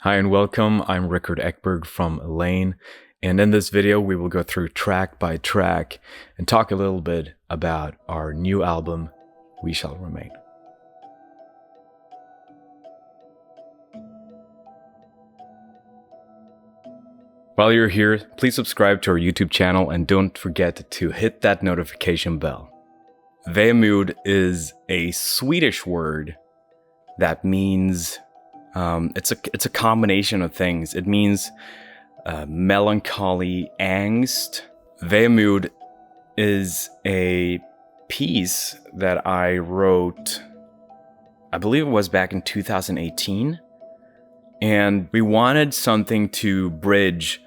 Hi and welcome, I'm Rickard Ekberg from Eleine, and in this video we will go through track by track and talk a little bit about our new album, We Shall Remain. While you're here, please subscribe to our YouTube channel and don't forget to hit that notification bell. Vemod is a Swedish word that means it's a combination of things. It means melancholy, angst. Vemod is a piece that I wrote, I believe it was back in 2018. And we wanted something to bridge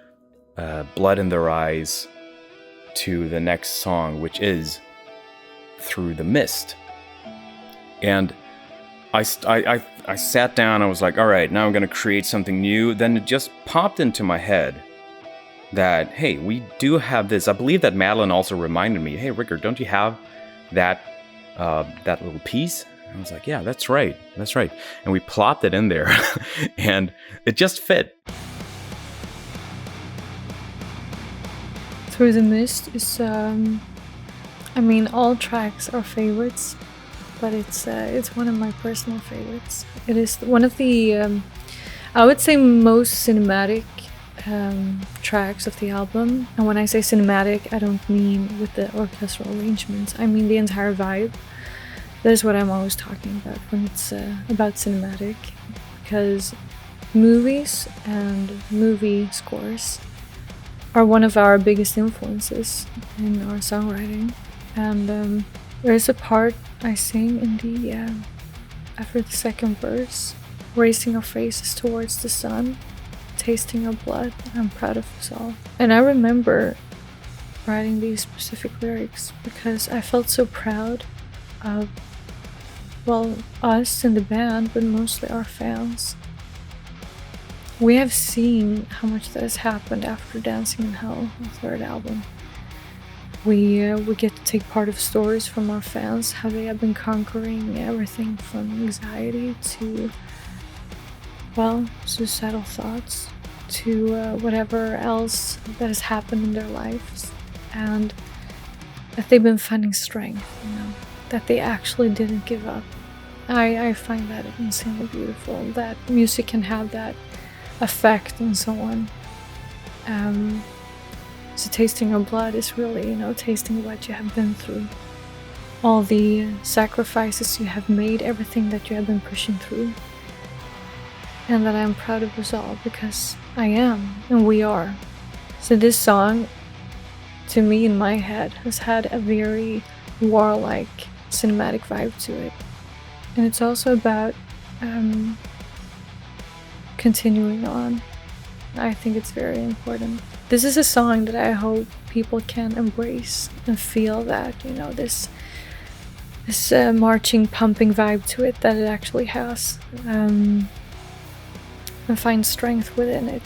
Blood in Their Eyes to the next song, which is Through the Mist. And I sat down, I was like, all right, now I'm going to create something new. Then it just popped into my head that, hey, we do have this. I believe that Madeline also reminded me, hey, Rickard, don't you have that little piece? And I was like, yeah, that's right. And we plopped it in there and it just fit. Through the Mist is, all tracks are favorites. But it's one of my personal favorites. It is one of the, I would say, most cinematic tracks of the album. And when I say cinematic, I don't mean with the orchestral arrangements. I mean the entire vibe. That is what I'm always talking about when it's about cinematic. Because movies and movie scores are one of our biggest influences in our songwriting. And there's a part I sing in the, after the second verse, raising our faces towards the sun, tasting our blood, I'm proud of us all. And I remember writing these specific lyrics because I felt so proud of, well, us in the band, but mostly our fans. We have seen how much that has happened after Dancing in Hell, the third album. We get to take part of stories from our fans, how they have been conquering everything from anxiety to, well, suicidal thoughts, to whatever else that has happened in their lives. And that they've been finding strength, that they actually didn't give up. I find that insanely beautiful, that music can have that effect on someone. So tasting your blood is really, tasting what you have been through. All the sacrifices you have made, everything that you have been pushing through. And that I'm proud of us all, because I am, and we are. So this song, to me in my head, has had a very warlike, cinematic vibe to it. And it's also about continuing on. I think it's very important. This is a song that I hope people can embrace and feel that, this marching, pumping vibe to it that it actually has. And find strength within it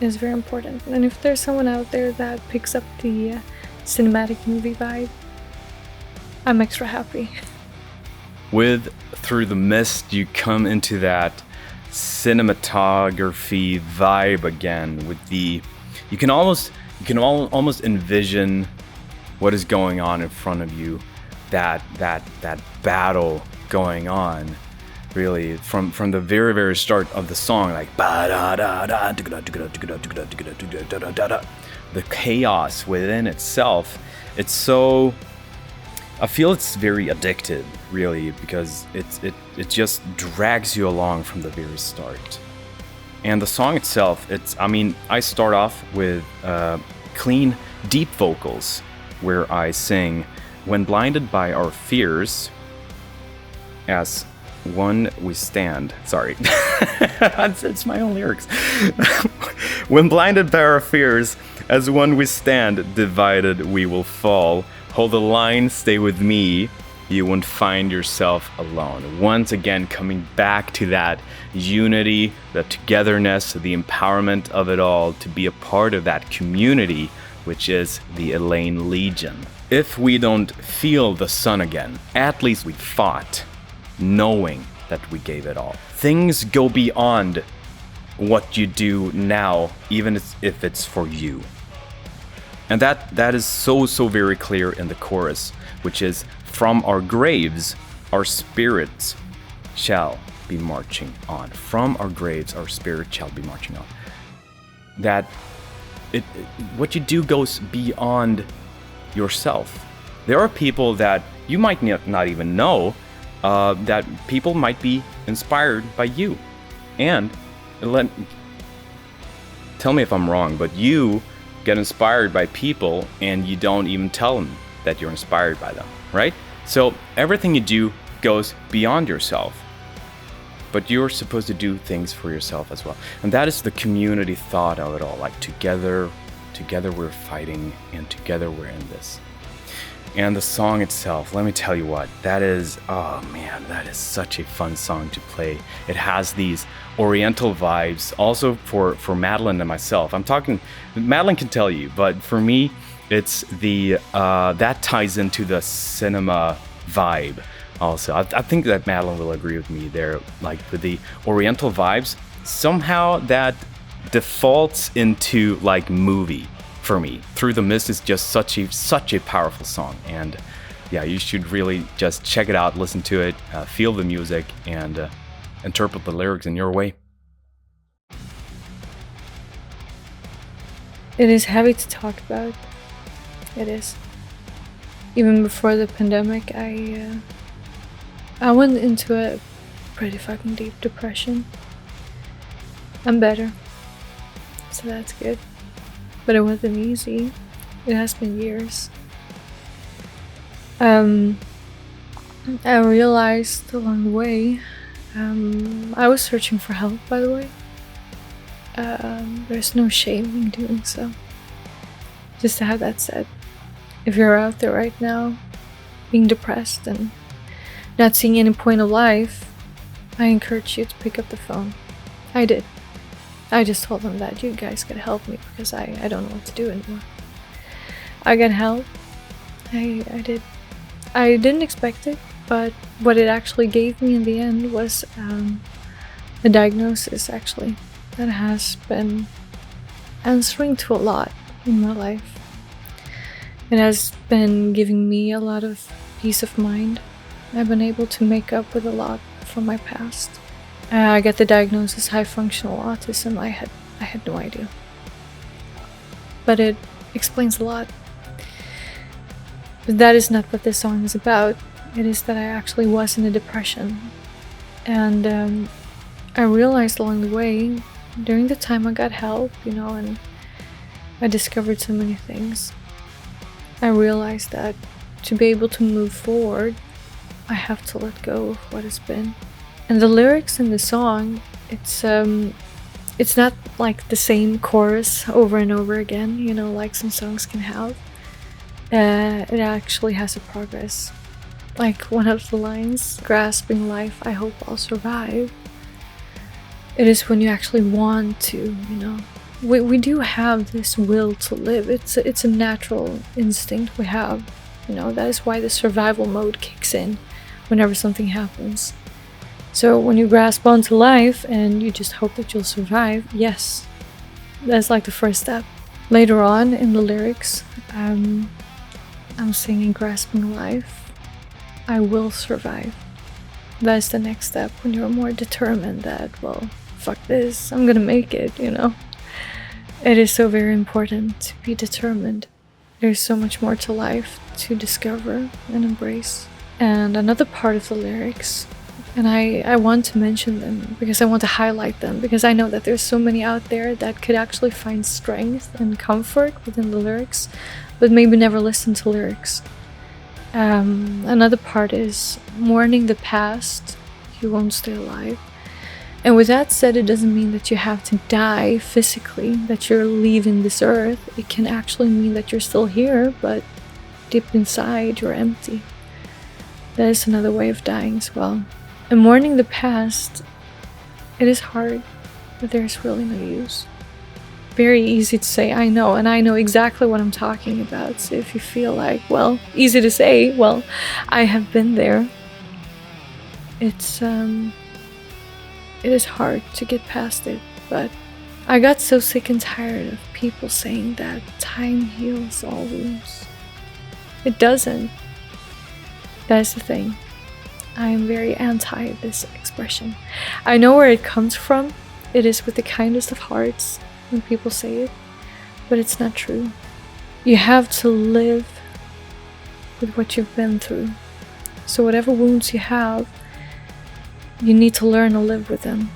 is very important. And if there's someone out there that picks up the cinematic movie vibe, I'm extra happy. With Through the Mist, you come into that cinematography vibe again with the you can almost envision what is going on in front of you, that battle going on, really from the very start of the song, like the chaos within itself. It's so, I feel it's very addictive, really, because it just drags you along from the very start. And the song itself, I start off with clean, deep vocals, where I sing, "When blinded by our fears, as one we stand." Sorry, it's my own lyrics. "When blinded by our fears, as one we stand, divided we will fall. Hold the line, stay with me, you won't find yourself alone." Once again, coming back to that unity, the togetherness, the empowerment of it all, to be a part of that community, which is the Eleine Legion. If we don't feel the sun again, at least we fought, knowing that we gave it all. Things go beyond what you do now, even if it's for you. And that is so very clear in the chorus, which is, from our graves, our spirits shall be marching on. From our graves, our spirit shall be marching on. That what you do goes beyond yourself. There are people that you might not even know, that people might be inspired by you. And tell me if I'm wrong, but you get inspired by people and you don't even tell them that you're inspired by them, right? So everything you do goes beyond yourself, but you're supposed to do things for yourself as well. And that is the community thought of it all. Like together we're fighting, and together we're in this. And the song itself, let me tell you what, that is, oh man, that is such a fun song to play. It has these oriental vibes, also for Madeline and myself. I'm talking, Madeline can tell you, but for me, it's that ties into the cinema vibe also. I think that Madeline will agree with me there, like with the oriental vibes, somehow that defaults into like movie. For me, Through the Mist is just such a powerful song, and yeah, you should really just check it out, listen to it, feel the music, and interpret the lyrics in your way. It is heavy to talk about. It is. Even before the pandemic, I went into a pretty fucking deep depression. I'm better, so that's good. But it wasn't easy. It has been years. I realized along the way, I was searching for help, by the way. There's no shame in doing so. Just to have that said, if you're out there right now, being depressed and not seeing any point of life, I encourage you to pick up the phone. I did. I just told them that you guys could help me because I don't know what to do anymore. I got help. I did. I didn't expect it, but what it actually gave me in the end was a diagnosis, actually, that has been answering to a lot in my life. It has been giving me a lot of peace of mind. I've been able to make up with a lot from my past. I got the diagnosis high functional autism. I had no idea. But it explains a lot. But that is not what this song is about. It is that I actually was in a depression. And I realized along the way, during the time I got help, and I discovered so many things. I realized that to be able to move forward, I have to let go of what has been. And the lyrics in the song, it's not like the same chorus over and over again, like some songs can have. It actually has a progress. Like one of the lines, grasping life, I hope I'll survive. It is when you actually want to, We do have this will to live. It's a natural instinct we have. That is why the survival mode kicks in whenever something happens. So when you grasp onto life and you just hope that you'll survive, yes, that's like the first step. Later on in the lyrics, I'm singing grasping life, I will survive. That's the next step when you're more determined that, well, fuck this, I'm gonna make it, It is so very important to be determined. There's so much more to life to discover and embrace. And another part of the lyrics, and I want to mention them because I want to highlight them, because I know that there's so many out there that could actually find strength and comfort within the lyrics, but maybe never listen to lyrics. Another part is mourning the past, you won't stay alive. And with that said, it doesn't mean that you have to die physically, that you're leaving this earth. It can actually mean that you're still here, but deep inside you're empty. That is another way of dying as well. And mourning the past, it is hard, but there's really no use. Very easy to say, I know, and I know exactly what I'm talking about. So if you feel like, well, easy to say, well, I have been there. It is hard to get past it. but I got so sick and tired of people saying that time heals all wounds. It doesn't. That's the thing. I am very anti this expression. I know where it comes from. It is with the kindest of hearts when people say it, but it's not true. You have to live with what you've been through. So whatever wounds you have, you need to learn to live with them.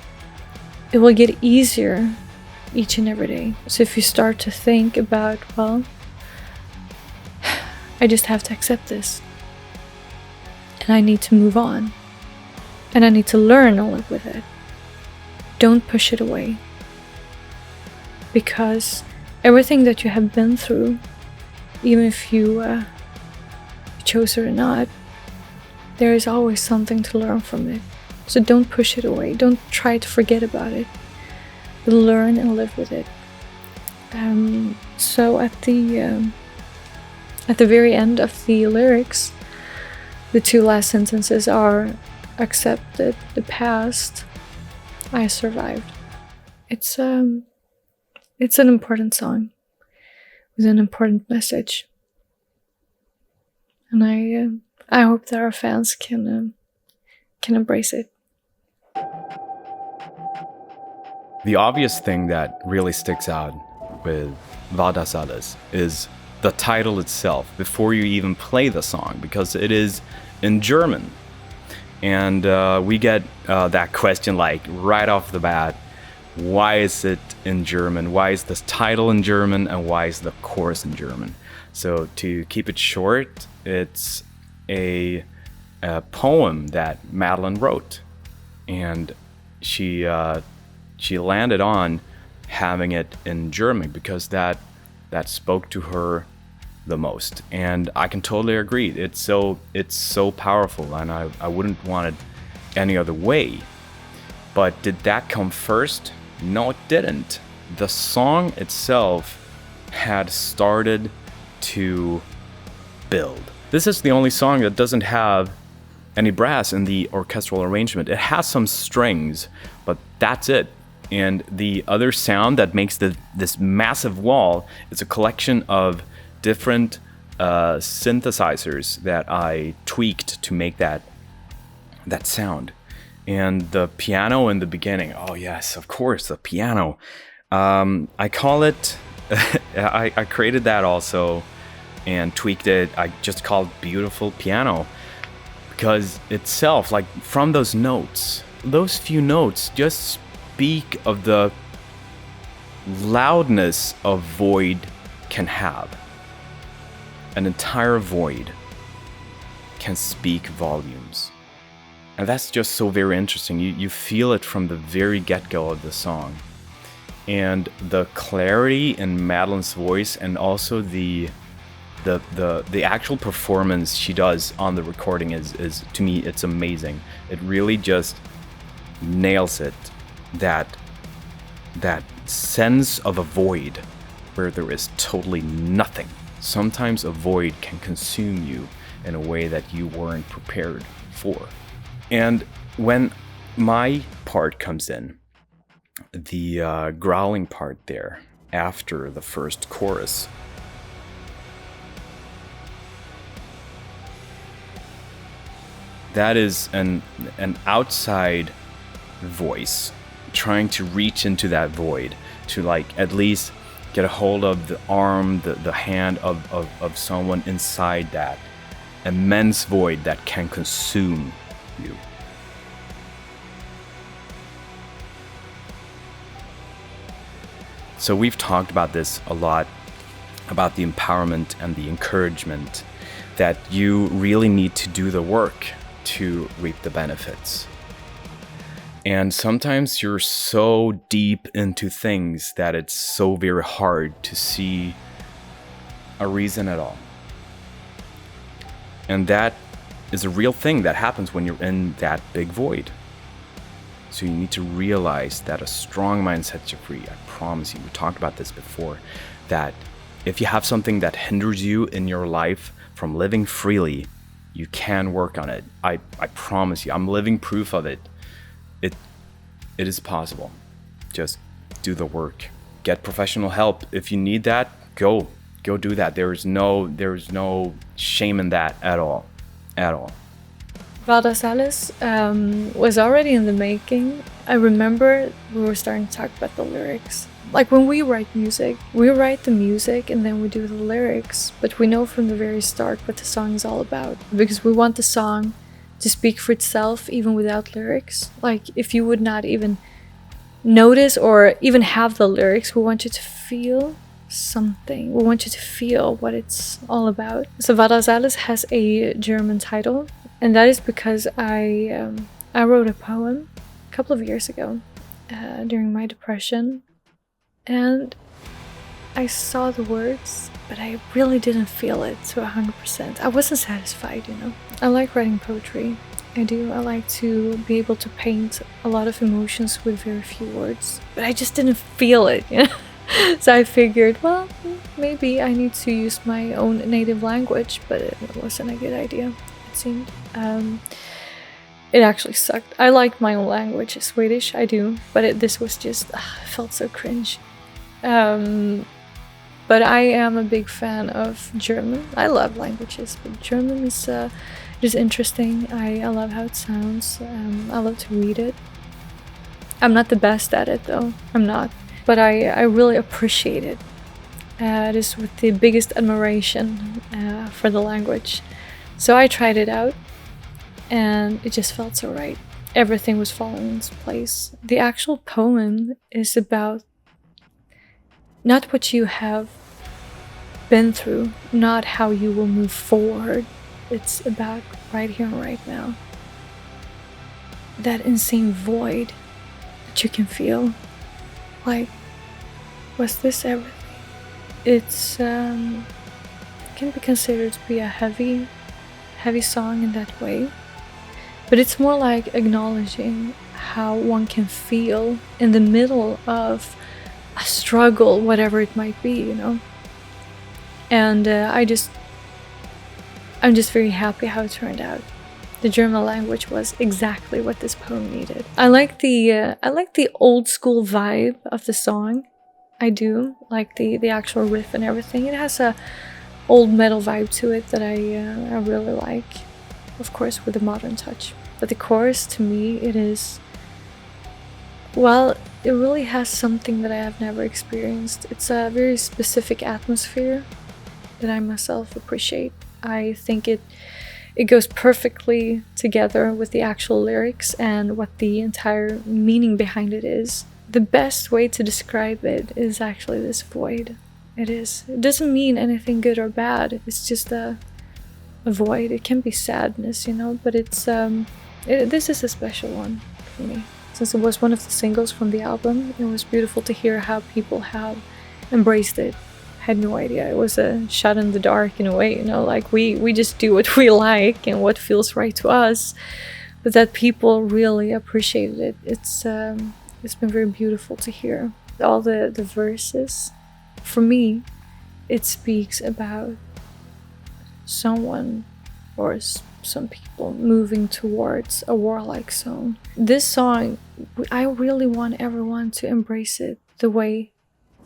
It will get easier each and every day. So if you start to think about, well, I just have to accept this, and I need to move on, and I need to learn to live with it. Don't push it away, because everything that you have been through, even if you chose it or not, there is always something to learn from it. So don't push it away. Don't try to forget about it. But learn and live with it. So at the very end of the lyrics, the two last sentences are, accepted the past, I survived. It's an important song with an important message, and I hope that our fans can embrace it. The obvious thing that really sticks out with War das alles is the title itself before you even play the song, because it is in German. And we get that question like right off the bat, why is it in German? Why is this title in German? And why is the chorus in German? So to keep it short, it's a poem that Madeline wrote. And she landed on having it in German because that spoke to her the most. And I can totally agree. It's so powerful, and I wouldn't want it any other way. But did that come first? No, it didn't. The song itself had started to build. This is the only song that doesn't have any brass in the orchestral arrangement. It has some strings, but that's it. And the other sound that makes this massive wall is a collection of different synthesizers that I tweaked to make that sound. And the piano in the beginning, oh yes, of course, the piano. I call it, I created that also and tweaked it. I just called it Beautiful Piano, because itself, like from those notes, those few notes just speak of the loudness a void can have. An entire void can speak volumes. And that's just so very interesting. You feel it from the very get-go of the song. And the clarity in Madeline's voice, and also the actual performance she does on the recording is to me, it's amazing. It really just nails it. That sense of a void where there is totally nothing. Sometimes a void can consume you in a way that you weren't prepared for. And when my part comes in, the growling part there after the first chorus, that is an outside voice trying to reach into that void to like at least get a hold of the arm, the hand of someone inside that immense void that can consume you. So we've talked about this a lot, about the empowerment and the encouragement that you really need to do the work to reap the benefits. And sometimes you're so deep into things that it's so very hard to see a reason at all. And that is a real thing that happens when you're in that big void. So you need to realize that a strong mind sets you free. I promise you, we talked about this before, that if you have something that hinders you in your life from living freely, you can work on it. I promise you, I'm living proof of it. It is possible. Just do the work. Get professional help. If you need that, go do that. There's no shame in that at all. War das alles was already in the making. I remember we were starting to talk about the lyrics. Like when we write music, we write the music and then we do the lyrics, but we know from the very start what the song is all about, because we want the song to speak for itself even without lyrics. Like if you would not even notice or even have the lyrics, we want you to feel something. We want you to feel what it's all about. So War das alles has a German title, and that is because I wrote a poem a couple of years ago during my depression, and I saw the words, but I really didn't feel it to 100%. I wasn't satisfied, you know. I like writing poetry. I do. I like to be able to paint a lot of emotions with very few words, but I just didn't feel it, you know. So I figured, well, maybe I need to use my own native language, but it wasn't a good idea, it seemed. It actually sucked. I like my own language, Swedish, I do, but this was just, it felt so cringe. But I am a big fan of German. I love languages, but German is interesting. I love how it sounds. I love to read it. I'm not the best at it though, I'm not. But I really appreciate it. It is with the biggest admiration for the language. So I tried it out and it just felt so right. Everything was falling into place. The actual poem is about not what you have been through, not how you will move forward. It's about right here and right now. That insane void that you can feel. Like, was this everything? It's can be considered to be a heavy song in that way, but it's more like acknowledging how one can feel in the middle of a struggle, whatever it might be, you know. And I'm just very happy how it turned out. The German language was exactly what this poem needed. I like the old school vibe of the song. I do like the actual riff and everything. It has a old metal vibe to it that I really like, of course, with a modern touch. But the chorus, to me, it is, well, it really has something that I have never experienced. It's a very specific atmosphere that I myself appreciate. I think it goes perfectly together with the actual lyrics and what the entire meaning behind it is. The best way to describe it is actually this void. It is. It doesn't mean anything good or bad. It's just a void. It can be sadness, you know, but it's this is a special one for me. Since it was one of the singles from the album, it was beautiful to hear how people have embraced it. Had no idea. It was a shot in the dark in a way, you know, like we just do what we like and what feels right to us, but that people really appreciated it. It's been very beautiful to hear. All the verses, for me, it speaks about someone or some people moving towards a warlike zone. This song, I really want everyone to embrace it the way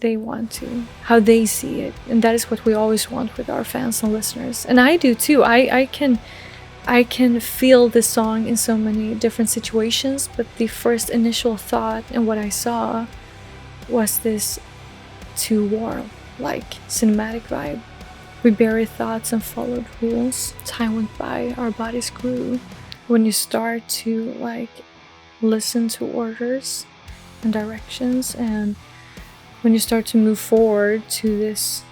they want to, how they see it, and that is what we always want with our fans and listeners, and I do too. I can feel this song in so many different situations, but the first initial thought and what I saw was this too war-like cinematic vibe. We buried thoughts and followed rules. Time went by, our bodies grew. When you start to like listen to orders and directions, and when you start to move forward to this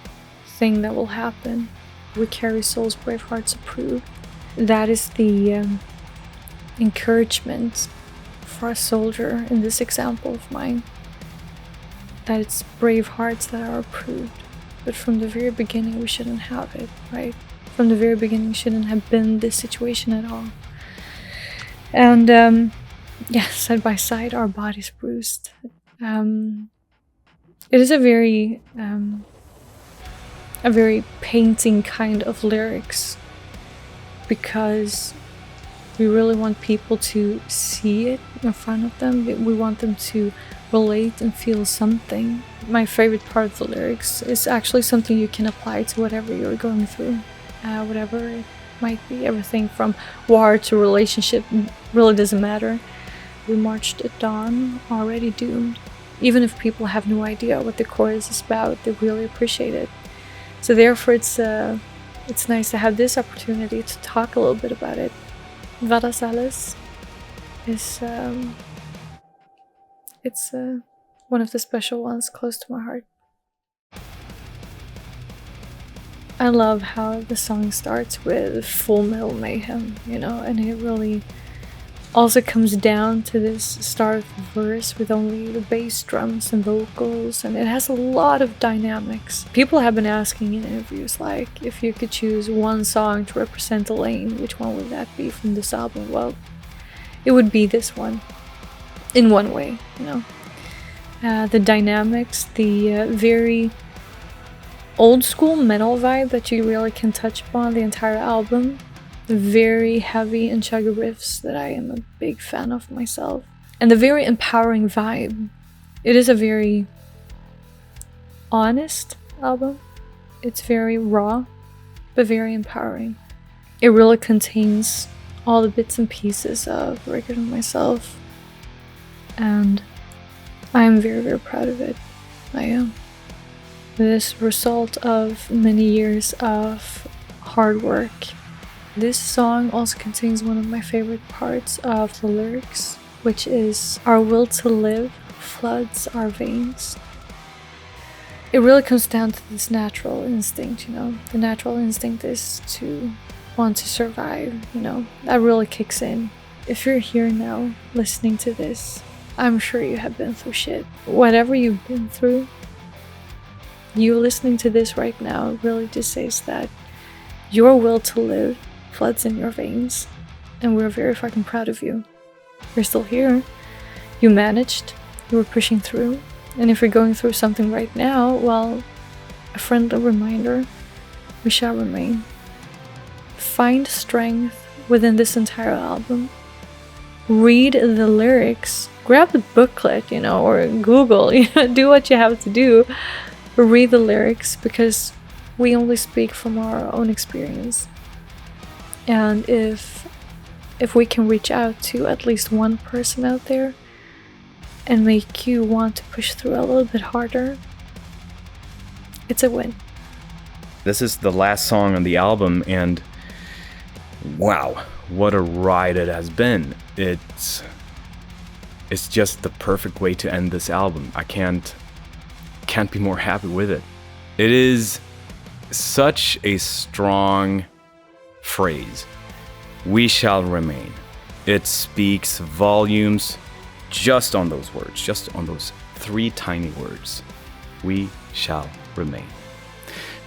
thing that will happen, we carry souls, brave hearts approved. That is the encouragement for a soldier in this example of mine. That it's brave hearts that are approved. But from the very beginning, we shouldn't have it, right? From the very beginning, shouldn't have been this situation at all. And yeah, side by side, our bodies bruised. It is a very painting kind of lyrics, because we really want people to see it in front of them. We want them to relate and feel something. My favorite part of the lyrics is actually something you can apply to whatever you're going through, whatever it might be. Everything from war to relationship really doesn't matter. We marched at dawn, already doomed. Even if people have no idea what the chorus is about, they really appreciate it. So therefore it's nice to have this opportunity to talk a little bit about it. Wat das alles is it's one of the special ones close to my heart. I love how the song starts with full metal mayhem, you know, and it really also comes down to this start of the verse with only the bass drums and vocals, and it has a lot of dynamics. People have been asking in interviews, like, if you could choose one song to represent Eleine, which one would that be from this album? Well, it would be this one, in one way, you know. The dynamics, the very old school metal vibe that you really can touch upon the entire album. The very heavy and chuggy riffs that I am a big fan of myself. And the very empowering vibe. It is a very honest album. It's very raw, but very empowering. It really contains all the bits and pieces of Rickard and myself. And I am very, very proud of it. I am. This result of many years of hard work. This song also contains one of my favorite parts of the lyrics, which is "Our will to live floods our veins." It really comes down to this natural instinct, you know. The natural instinct is to want to survive, you know. That really kicks in. If you're here now listening to this, I'm sure you have been through shit. Whatever you've been through, you listening to this right now really just says that your will to live floods in your veins, and we're very fucking proud of you. You're still here. You managed. You were pushing through. And if you're going through something right now, well, a friendly reminder, we shall remain. Find strength within this entire album. Read the lyrics. Grab the booklet, you know, or Google, you know, do what you have to do. Read the lyrics, because we only speak from our own experience. And if we can reach out to at least one person out there and make you want to push through a little bit harder, it's a win. This is the last song on the album, and wow, what a ride it has been. It's just the perfect way to end this album. I can't be more happy with it. It is such a strong phrase. We shall remain. It speaks volumes just on those words, just on those 3 tiny words. We shall remain.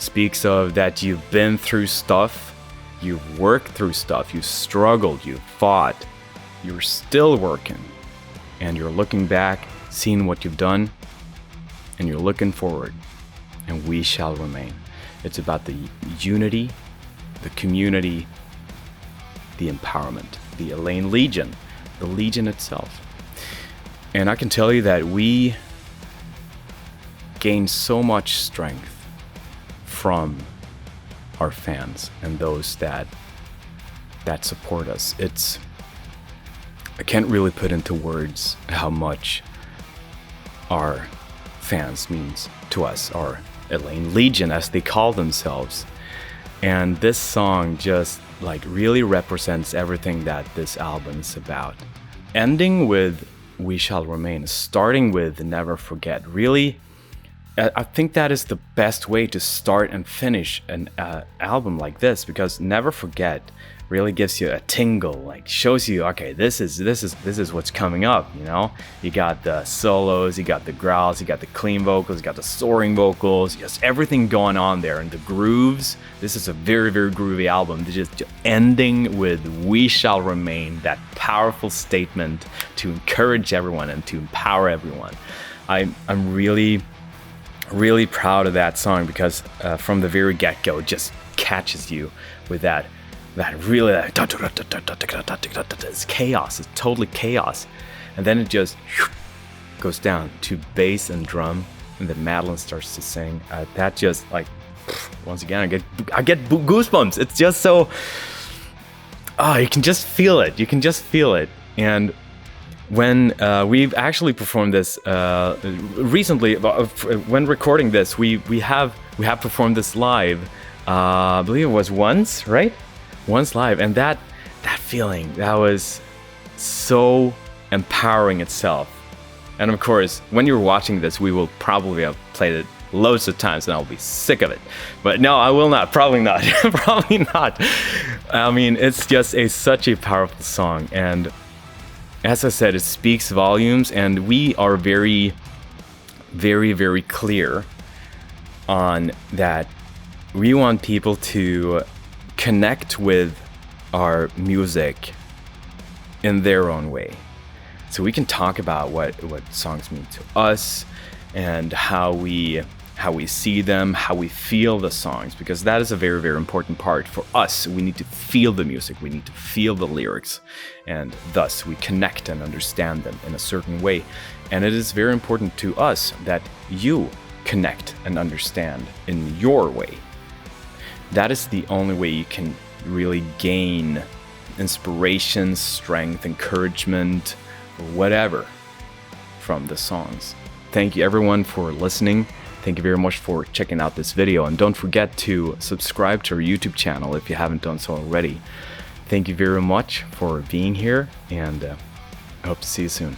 Speaks of that you've been through stuff, you've worked through stuff, you've struggled, you've fought, you're still working, and you're looking back, seeing what you've done, and you're looking forward, and we shall remain. It's about the unity, the community, the empowerment, the Eleine Legion, the Legion itself. And I can tell you that we gain so much strength from our fans and those that support us. I can't really put into words how much our fans means to us, our Eleine Legion, as they call themselves. And this song just like really represents everything that this album is about. Ending with We Shall Remain, starting with Never Forget. Really, I think that is the best way to start and finish an album like this, because Never Forget really gives you a tingle, like shows you, okay, this is what's coming up, you know? You got the solos, you got the growls, you got the clean vocals, you got the soaring vocals, just everything going on there, and the grooves. This is a very, very groovy album. Just ending with We Shall Remain, that powerful statement to encourage everyone and to empower everyone. I'm really, really proud of that song, because from the very get-go, it just catches you with that really, it's chaos, it's totally chaos. And then it just goes down to bass and drum, and then Madeline starts to sing. That just like, once again, I get goosebumps. It's just so, you can just feel it. You can just feel it. And when we've actually performed this recently, when recording this, we have performed this live. I believe it was once, right? Once live, and that feeling, that was so empowering itself. And of course, when you're watching this, we will probably have played it loads of times and I'll be sick of it. But no, I will not. Probably not. Probably not. I mean, it's just such a powerful song. And as I said, it speaks volumes, and we are very, very, very clear on that. We want people to connect with our music in their own way. So we can talk about what songs mean to us and how we see them, how we feel the songs, because that is a very, very important part for us. We need to feel the music, we need to feel the lyrics, and thus we connect and understand them in a certain way. And it is very important to us that you connect and understand in your way. That is the only way you can really gain inspiration, strength, encouragement, or whatever from the songs. Thank you everyone for listening. Thank you very much for checking out this video, and don't forget to subscribe to our YouTube channel if you haven't done so already. Thank you very much for being here, and I hope to see you soon.